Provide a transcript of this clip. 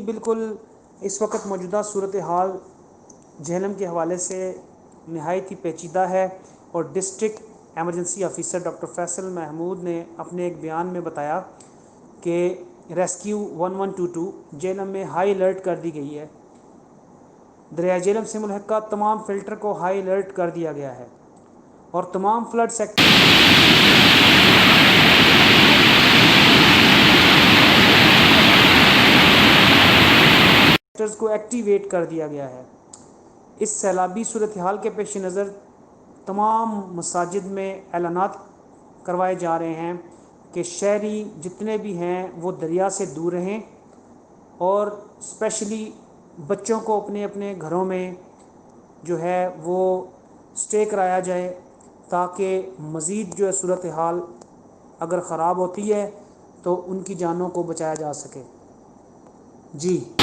बिल्कुल इस वक्त मौजूदा सूरत हाल झेलम के हवाले से नहायत ही पेचीदा है और district emergency officer doctor Faisal Mahmood ने अपने एक बयान में बताया कि रेस्क्यू 1122 झेलम में हाई अलर्ट कर दी गई है। दरिया झेलम से मुल्हका तमाम फ़िल्टर को हाई अलर्ट कर दिया गया है और तमाम फ्लड सेक्टर्स को एक्टिवेट कर दिया गया है। इस सैलाबी सूरत हाल के पेश नज़र तमाम मसाजिद में ऐलानात करवाए जा रहे हैं कि शहरी जितने भी हैं वो दरिया से दूर रहें और स्पेशली बच्चों को अपने अपने घरों में जो है वो स्टे कराया जाए ताकि मज़ीद जो है सूरत हाल अगर ख़राब होती है तो उनकी जानों को बचाया जा सके। जी।